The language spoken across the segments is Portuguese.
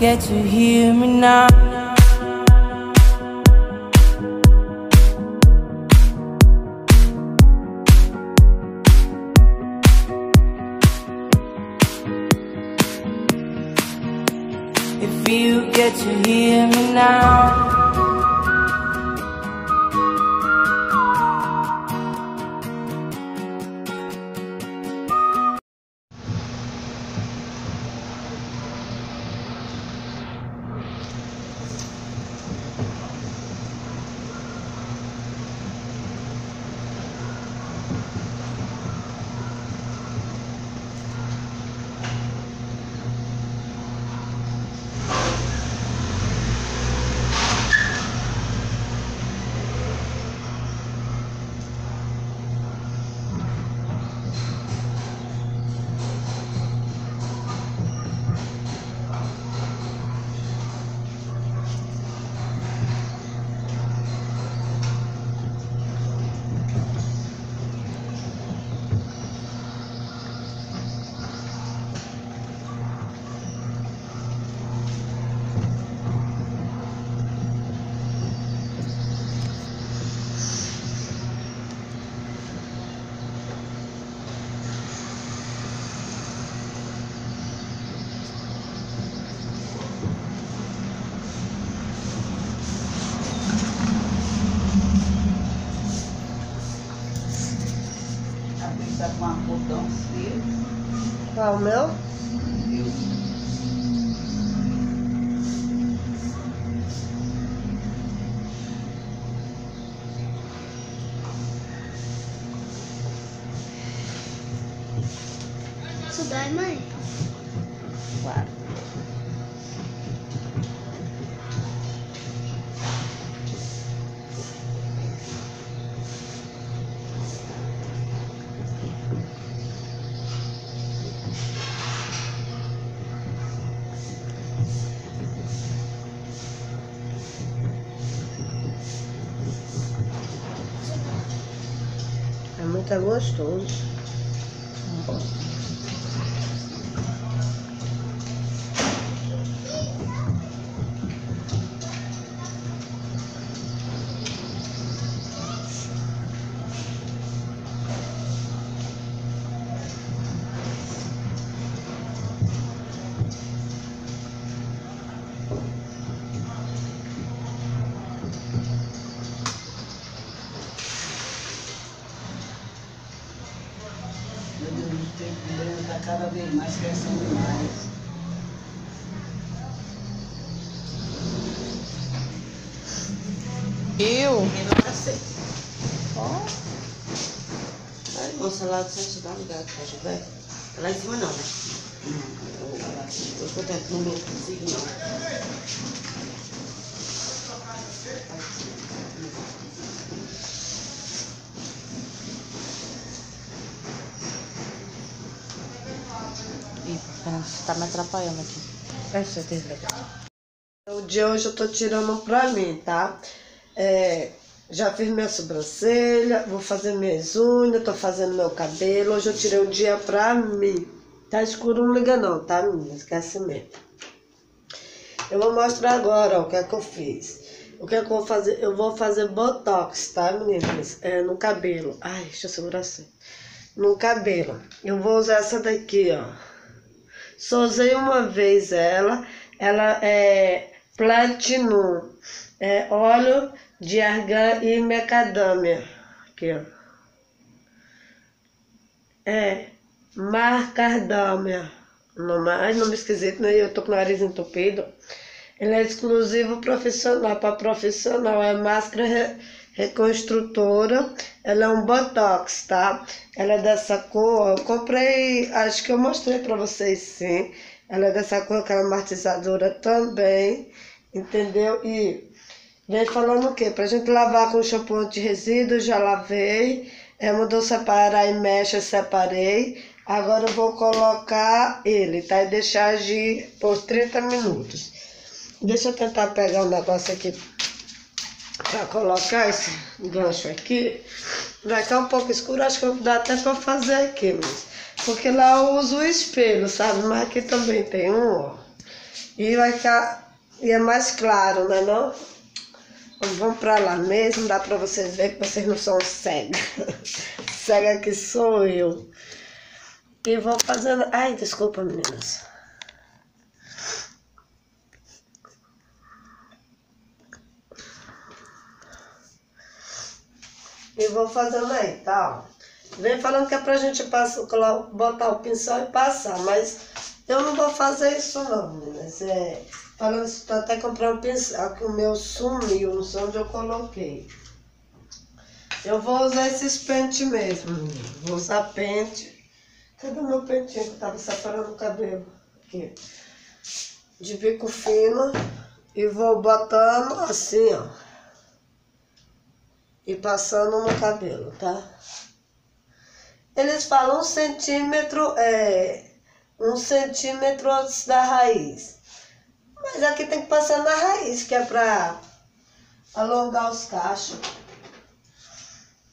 get to hear me now. If you get to hear me now. Tá com uma cordão frio. Qual o meu? Isso dói, mãe? Claro. É muito gostoso. Meu Deus, o tempo está cada vez mais crescendo mais. Ó. Aí, moça, lá do centro dá um lugar que pode ver. Lá em cima não, né? Eu tô tentando, não consigo não. Você tá me atrapalhando aqui. É certeza. O de hoje eu tô tirando pra mim, tá? Já fiz minha sobrancelha, vou fazer minhas unhas, tô fazendo meu cabelo. Hoje eu tirei o dia pra mim. Tá escuro, não liga não, tá, menina? Esquece mesmo. Eu vou mostrar agora, ó, o que é que eu fiz. O que é que eu vou fazer? Eu vou fazer botox, tá, meninas? No cabelo. Ai, deixa eu segurar assim. No cabelo. Eu vou usar essa daqui, ó. Só usei uma vez ela é Platinum, óleo de argan e macadâmia, aqui ó, macadâmia, nome esquisito, né? Eu tô com o nariz entupido. Ele é exclusivo profissional, para profissional, é máscara reconstrutora, ela é um botox, tá? Ela é dessa cor, eu comprei, acho que eu mostrei pra vocês sim. Ela é dessa cor, aquela amortecedora também, entendeu? E vem falando o quê? Pra gente lavar com shampoo anti-resíduo, já lavei. Mandou separar e mecha, eu separei. Agora eu vou colocar ele, tá? E deixar agir por 30 minutos. Deixa eu tentar pegar um negócio aqui pra colocar esse gancho aqui. Vai ficar um pouco escuro, acho que dá até pra fazer aqui, mas... Porque lá eu uso o espelho, sabe? Mas aqui também tem um, ó. E vai ficar... E é mais claro, né não? Vamos pra lá mesmo, dá pra vocês verem que vocês não são cega. Cega que sou eu. E vou fazendo... Ai, desculpa, meninas. E vou fazendo aí, tá? Vem falando que é pra gente passar, botar o pincel e passar, mas eu não vou fazer isso não, meninas. Falando isso, tô até comprar um pincel, que o meu sumiu, não sei onde eu coloquei. Eu vou usar esses pentes mesmo, menina. Vou usar pente. Cadê o meu pentinho que eu tava separando o cabelo? Aqui. De bico fino. E vou botando assim, ó. E passando no cabelo, tá? Eles falam 1 centímetro, 1 centímetro antes da raiz. Mas aqui tem que passar na raiz, que é pra alongar os cachos.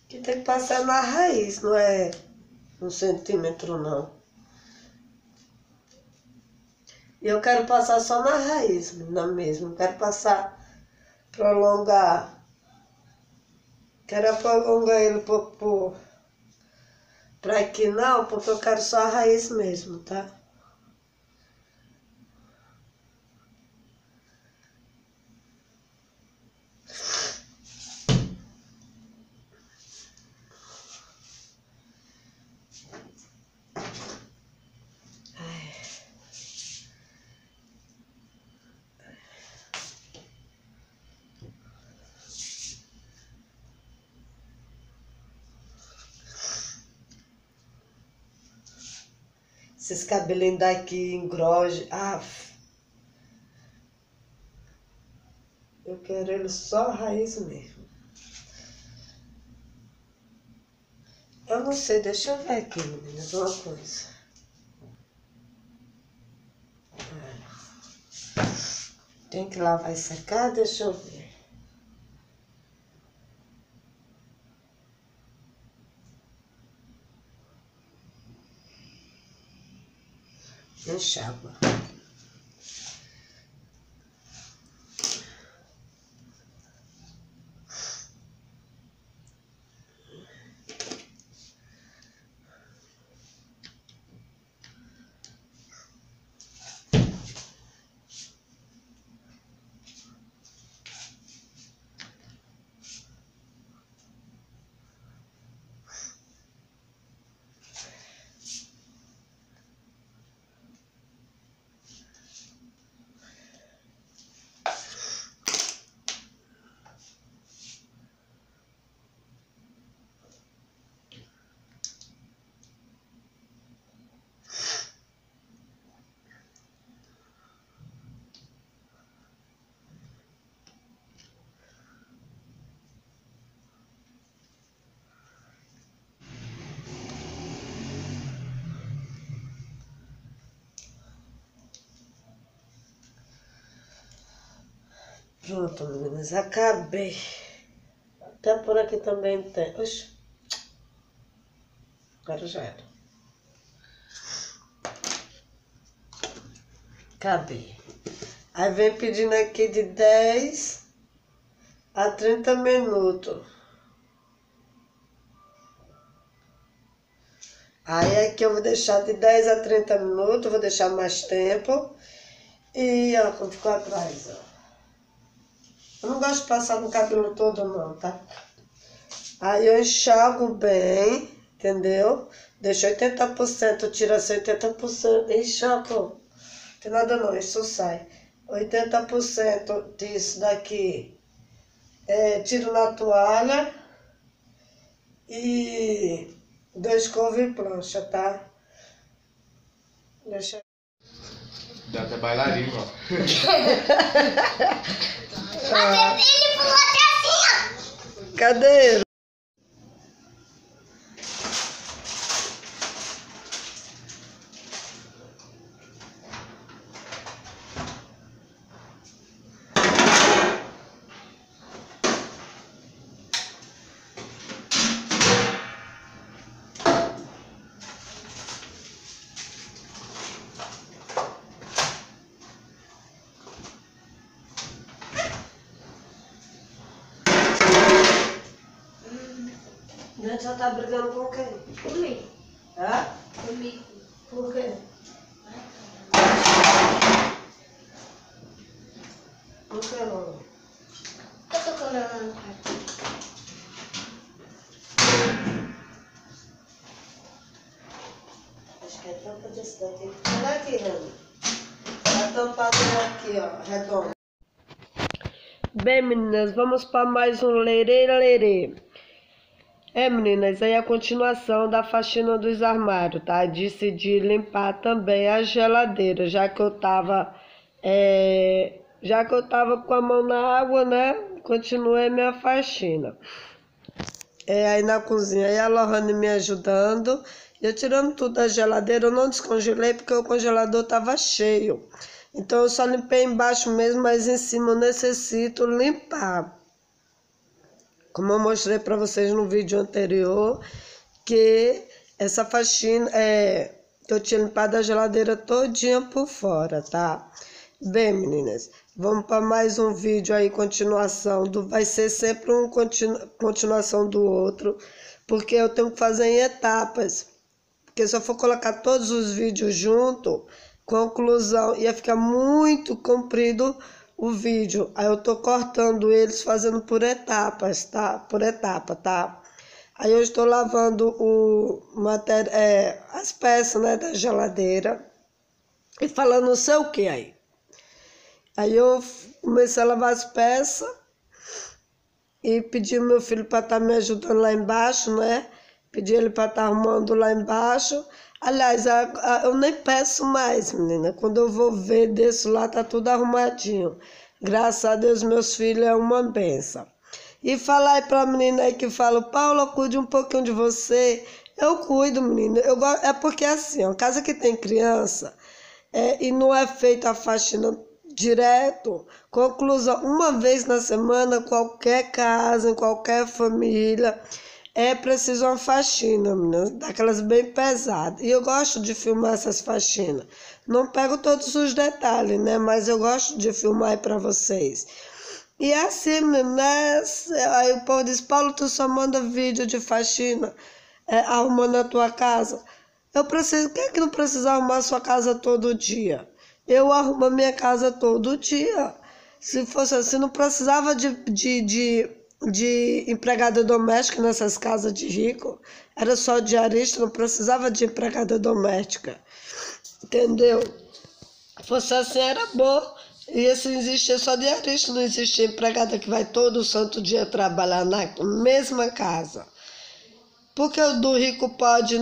Aqui tem que passar na raiz, não é 1 centímetro não. E eu quero passar só na raiz, não mesmo. Quero passar pra alongar. Quero prolongar ele pra aqui não, porque eu quero só a raiz mesmo, tá? Esses cabelinhos daqui engroge. Eu quero ele só a raiz mesmo. Eu não sei, deixa eu ver aqui, meninas, uma coisa. Tem que lavar e secar, deixa eu ver. Enxágua. Pronto, meninas, acabei. Até por aqui também tem. Oxi. Agora já era. Acabei. Aí vem pedindo aqui de 10 a 30 minutos. Aí aqui eu vou deixar de 10 a 30 minutos, vou deixar mais tempo. E ó, como ficou atrás, ó. Eu não gosto de passar no cabelo todo não, tá? Aí eu enxago bem, entendeu? Deixo 80%, tiro assim 80%, enxago. Não tem nada não, isso sai. 80% disso daqui, tiro na toalha e 2 couve e plancha, tá? Deixa. Dá até bailarino, ó. Ele pulou até assim, ó. Cadê? A senhora tá brigando com quem? Comigo. Hã? Comigo. Por quê? Por que, Lola? Eu tô colando no quarto. Acho que é tampa desse daqui. Olha aqui, Rani. A tampa aqui, ó, redonda. Bem, meninas, vamos para mais um lerê. Meninas, aí a continuação da faxina dos armários, tá? Decidi limpar também a geladeira, já que eu tava com a mão na água, né? Continuei minha faxina. Aí na cozinha, aí a Lohane me ajudando, eu tirando tudo da geladeira, eu não descongelei porque o congelador tava cheio. Então eu só limpei embaixo mesmo, mas em cima eu necessito limpar. Como eu mostrei para vocês no vídeo anterior, que essa faxina que eu tinha limpado a geladeira todinha por fora, tá? Bem, meninas, vamos para mais um vídeo aí, continuação vai ser sempre uma continuação do outro, porque eu tenho que fazer em etapas. Porque se eu for colocar todos os vídeos junto, conclusão, ia ficar muito comprido o vídeo. Aí eu tô cortando eles, fazendo por etapas, tá? Por etapa, tá? Aí eu estou lavando as peças, né, da geladeira. E falando não sei o que aí. Aí eu comecei a lavar as peças e pedi meu filho para estar me ajudando lá embaixo, né? Pedi ele para estar arrumando lá embaixo. Aliás, eu nem peço mais, menina. Quando eu vou ver, desço lá, tá tudo arrumadinho. Graças a Deus, meus filhos é uma benção. E falar aí pra menina aí que fala, Paula, cuide um pouquinho de você. Eu cuido, menina. É porque assim, ó, casa que tem criança e não é feita a faxina direto. Conclusão, uma vez na semana, qualquer casa, em qualquer família, é preciso uma faxina, meninas, daquelas bem pesadas. E eu gosto de filmar essas faxinas. Não pego todos os detalhes, né? Mas eu gosto de filmar aí pra vocês. E é assim, meninas, aí o povo diz, Paulo, tu só manda vídeo de faxina arrumando a tua casa. Quem é que não precisa arrumar a sua casa todo dia? Eu arrumo a minha casa todo dia. Se fosse assim, não precisava de empregada doméstica nessas casas de rico. Era só diarista, não precisava de empregada doméstica. Entendeu? Se fosse assim, era bom. E se existir só diarista, não existia empregada que vai todo santo dia trabalhar na mesma casa. Porque o do rico pode,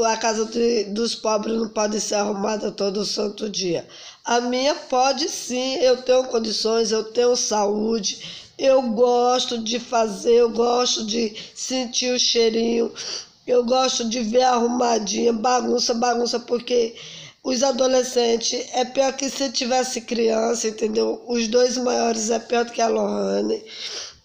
a casa dos pobres não pode ser arrumada todo santo dia. A minha pode sim, eu tenho condições, eu tenho saúde, eu gosto de fazer, eu gosto de sentir o cheirinho, eu gosto de ver arrumadinha, bagunça, porque os adolescentes é pior que se tivesse criança, entendeu? Os dois maiores é pior do que a Lohane.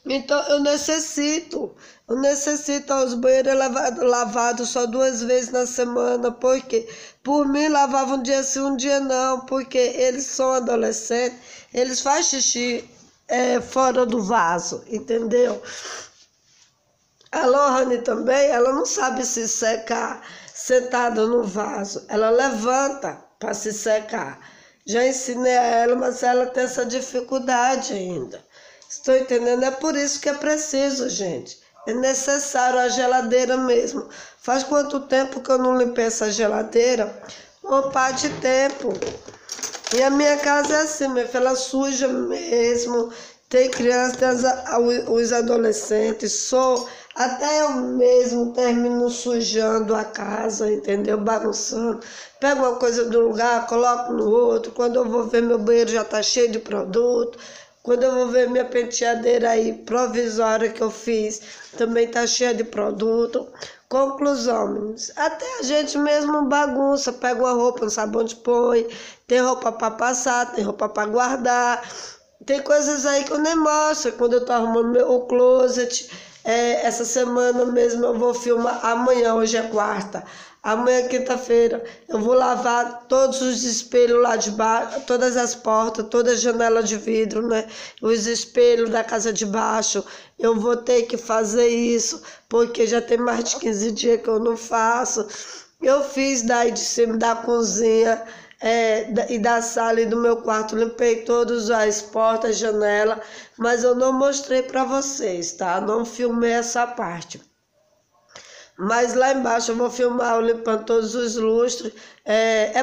Então eu necessito os banheiros lavados só 2 vezes na semana, porque por mim lavava um dia sim, um dia não, porque eles são adolescentes, eles fazem xixi fora do vaso, entendeu? A Lohane também, ela não sabe se secar sentada no vaso, ela levanta para se secar. Já ensinei a ela, mas ela tem essa dificuldade ainda. Estou entendendo? É por isso que é preciso, gente. É necessário a geladeira mesmo. Faz quanto tempo que eu não limpei essa geladeira? Uma parte de tempo. E a minha casa é assim, minha filha, ela suja mesmo. Tem criança, tem os adolescentes, até eu mesmo termino sujando a casa, entendeu? Bagunçando. Pego uma coisa de um lugar, coloco no outro. Quando eu vou ver, meu banheiro já está cheio de produto. Quando eu vou ver minha penteadeira aí provisória que eu fiz, também tá cheia de produto. Conclusão, meninos, até a gente mesmo bagunça, pega uma roupa, não sabe onde põe, tem roupa para passar, tem roupa para guardar, tem coisas aí que eu nem mostro. Quando eu tô arrumando o closet, Essa semana mesmo eu vou filmar. Amanhã, hoje é quarta. Amanhã, quinta-feira, eu vou lavar todos os espelhos lá de baixo, todas as portas, todas as janelas de vidro, né? Os espelhos da casa de baixo. Eu vou ter que fazer isso, porque já tem mais de 15 dias que eu não faço. Eu fiz daí de cima da cozinha e da sala e do meu quarto, limpei todas as portas, janela, mas eu não mostrei para vocês, tá? Não filmei essa parte. Mas lá embaixo eu vou filmar eu limpando todos os lustres.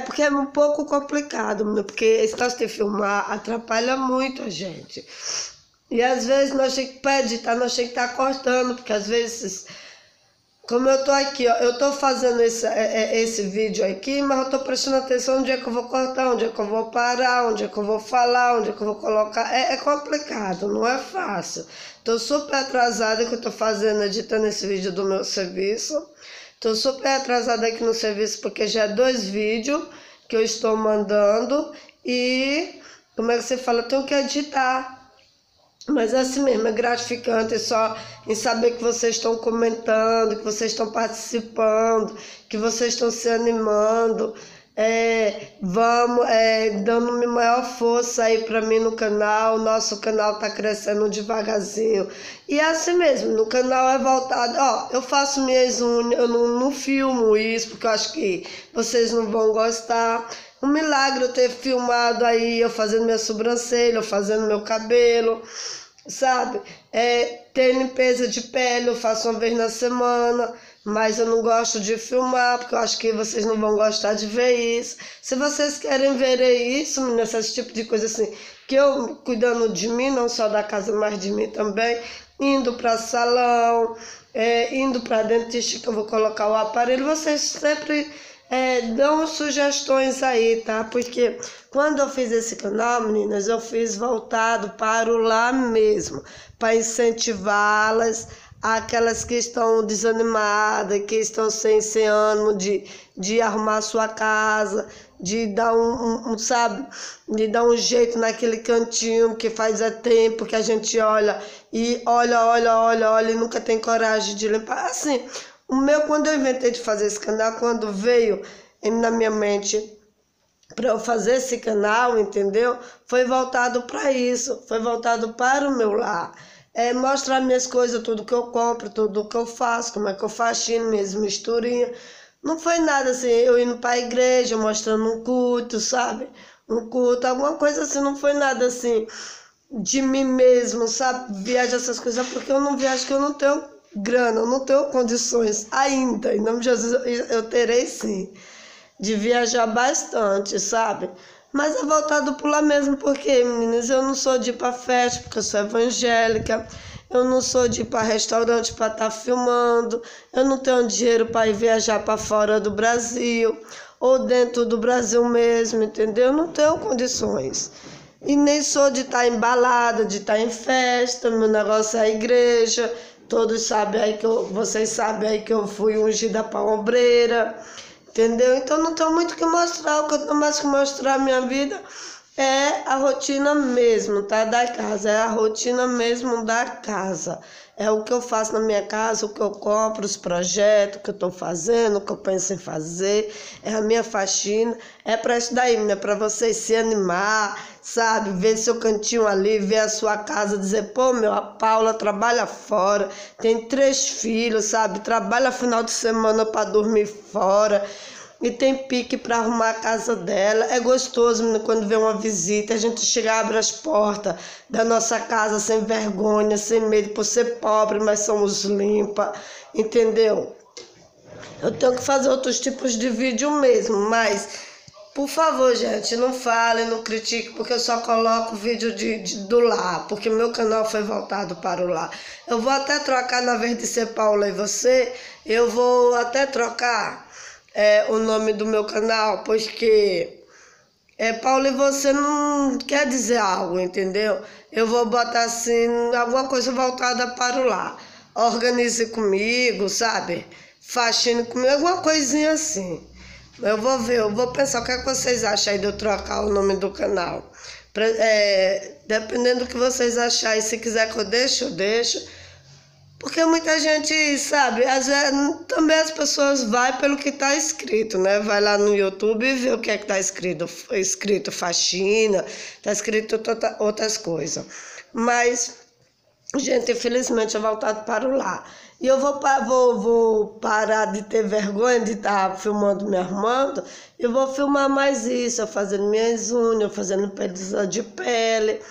Porque é um pouco complicado, né? Porque esse negócio de filmar atrapalha muito a gente. E às vezes nós temos que editar, nós temos que estar cortando, porque às vezes, como eu tô aqui, ó, eu tô fazendo esse vídeo aqui, mas eu tô prestando atenção onde é que eu vou cortar, onde é que eu vou parar, onde é que eu vou falar, onde é que eu vou colocar. É complicado, não é fácil. Tô super atrasada que eu tô fazendo, editando esse vídeo do meu serviço. Tô super atrasada aqui no serviço porque já é 2 vídeos que eu estou mandando e, como é que você fala, eu tenho que editar. Mas é assim mesmo, é gratificante só em saber que vocês estão comentando, que vocês estão participando, que vocês estão se animando, dando-me maior força aí pra mim no canal. O nosso canal tá crescendo devagarzinho. E é assim mesmo, no canal é voltado, ó, eu faço minhas unhas, eu não filmo isso, porque eu acho que vocês não vão gostar. Um milagre eu ter filmado aí, eu fazendo minha sobrancelha, eu fazendo meu cabelo, sabe? Ter limpeza de pele, eu faço uma vez na semana, mas eu não gosto de filmar, porque eu acho que vocês não vão gostar de ver isso. Se vocês querem ver isso, meninas, esse tipo de coisa assim, que eu cuidando de mim, não só da casa, mas de mim também, indo para salão, indo para dentista, que eu vou colocar o aparelho, vocês sempre dão sugestões aí, tá? Porque quando eu fiz esse canal, meninas, eu fiz voltado para o lar mesmo, para incentivá-las, aquelas que estão desanimadas, que estão sem ânimo de arrumar sua casa, de dar sabe, de dar um jeito naquele cantinho que faz tempo que a gente olha e olha e nunca tem coragem de limpar. Assim, quando eu inventei de fazer esse canal, quando veio na minha mente para eu fazer esse canal, entendeu? Foi voltado para isso, foi voltado para o meu lar. Mostrar minhas coisas, tudo que eu compro, tudo que eu faço, como é que eu faxino, minhas misturinhas. Não foi nada assim, eu indo para a igreja, mostrando um culto, sabe? Um culto, alguma coisa assim, não foi nada assim de mim mesmo, sabe? Viajar essas coisas, porque eu não viajo, que eu não tenho grana, eu não tenho condições ainda. Em nome de Jesus, eu terei sim, de viajar bastante, sabe? Mas é voltado por lá mesmo, porque, meninas, eu não sou de ir pra festa, porque eu sou evangélica. Eu não sou de ir para restaurante para estar filmando. Eu não tenho dinheiro para ir viajar para fora do Brasil, ou dentro do Brasil mesmo, entendeu? Eu não tenho condições. E nem sou de estar embalada, de estar em festa. Meu negócio é a igreja. Todos sabem aí vocês sabem aí que eu fui ungida para obreira. Entendeu? Então não tenho muito o que mostrar. O que eu tenho mais que mostrar a minha vida é a rotina mesmo, tá? Da casa. É a rotina mesmo da casa. É o que eu faço na minha casa, o que eu compro, os projetos que eu tô fazendo, o que eu penso em fazer. É a minha faxina. É pra isso daí, né? Pra vocês se animar, sabe? Ver seu cantinho ali, ver a sua casa, dizer, pô, a Paula trabalha fora, tem 3 filhos, sabe? Trabalha final de semana pra dormir fora. E tem pique para arrumar a casa dela. É gostoso, menina, quando vem uma visita, a gente chega, abre as portas da nossa casa sem vergonha, sem medo, por ser pobre, mas somos limpas, entendeu? Eu tenho que fazer outros tipos de vídeo mesmo, mas, por favor, gente, não falem, não critiquem, porque eu só coloco vídeo do lar, porque meu canal foi voltado para o lar. Eu vou até trocar, na vez de ser Paula e você, eu vou até trocar o nome do meu canal, porque Paulo e você não quer dizer algo, entendeu? Eu vou botar assim, alguma coisa voltada para o lar. Organize comigo, sabe? Faxine comigo, alguma coisinha assim. Eu vou ver, eu vou pensar o que é que vocês acham aí de eu trocar o nome do canal. Dependendo do que vocês acharem, se quiser que eu deixe, eu deixo. Porque muita gente, sabe, às vezes, também as pessoas vão pelo que está escrito, né? Vai lá no YouTube e vê o que é que está escrito faxina, está escrito outras coisas. Mas, gente, infelizmente é voltado para o lar. E eu vou parar de ter vergonha de estar filmando, me arrumando, e vou filmar mais isso, eu fazendo minhas unhas, fazendo limpeza de pele,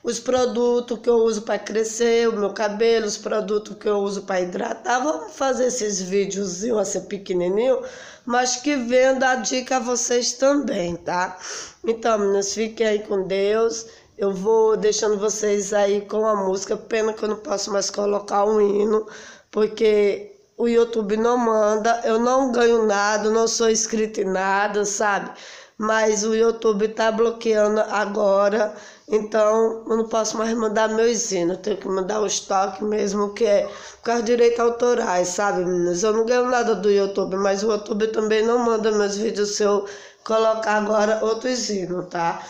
os produtos que eu uso para crescer, o meu cabelo, os produtos que eu uso para hidratar. Vamos fazer esses videozinhos assim pequenininho, mas que venham dar dica a vocês também, tá? Então, meninas, fiquem aí com Deus. Eu vou deixando vocês aí com a música. Pena que eu não posso mais colocar um hino, porque o YouTube não manda, eu não ganho nada, não sou inscrita em nada, sabe? Mas o YouTube tá bloqueando agora, então eu não posso mais mandar meus hinos, eu tenho que mandar o estoque mesmo, que é por causa de direitos autorais, sabe, meninas? Eu não ganho nada do YouTube, mas o YouTube também não manda meus vídeos se eu colocar agora outros hinos, tá?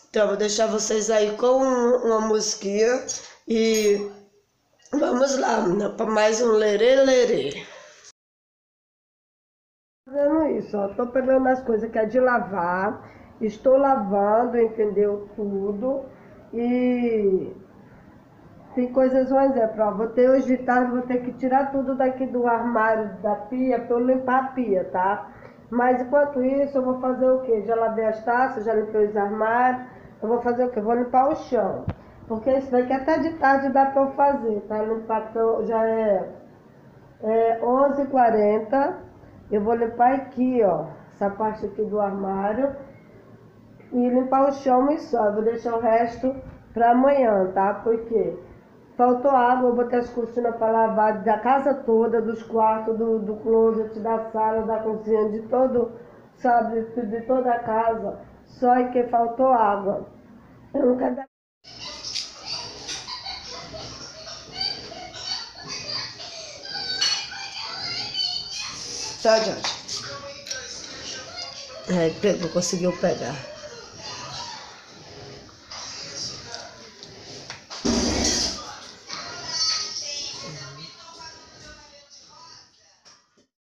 Então eu vou deixar vocês aí com uma musiquinha e vamos lá, menina, para mais um lerê, lerê. Fazendo isso, ó, tô pegando as coisas que é de lavar, estou lavando, entendeu, tudo, e tem coisas, um exemplo, ó, vou ter hoje de tarde, vou ter que tirar tudo daqui do armário da pia para eu limpar a pia, tá? Mas enquanto isso eu vou fazer o quê? Já lavei as taças, já limpei os armários, eu vou fazer o quê? Vou limpar o chão, porque isso daqui até de tarde dá para eu fazer, tá? Limpar, já é 11h40. Eu vou limpar aqui, ó, essa parte aqui do armário e limpar o chão e só. Eu vou deixar o resto para amanhã, tá? Porque faltou água, eu botei as cortinas para lavar da casa toda, dos quartos, do closet, da sala, da cozinha, de todo, sabe, de toda a casa. Só que faltou água. Eu nunca dá. Tá, gente. Pegou, conseguiu pegar.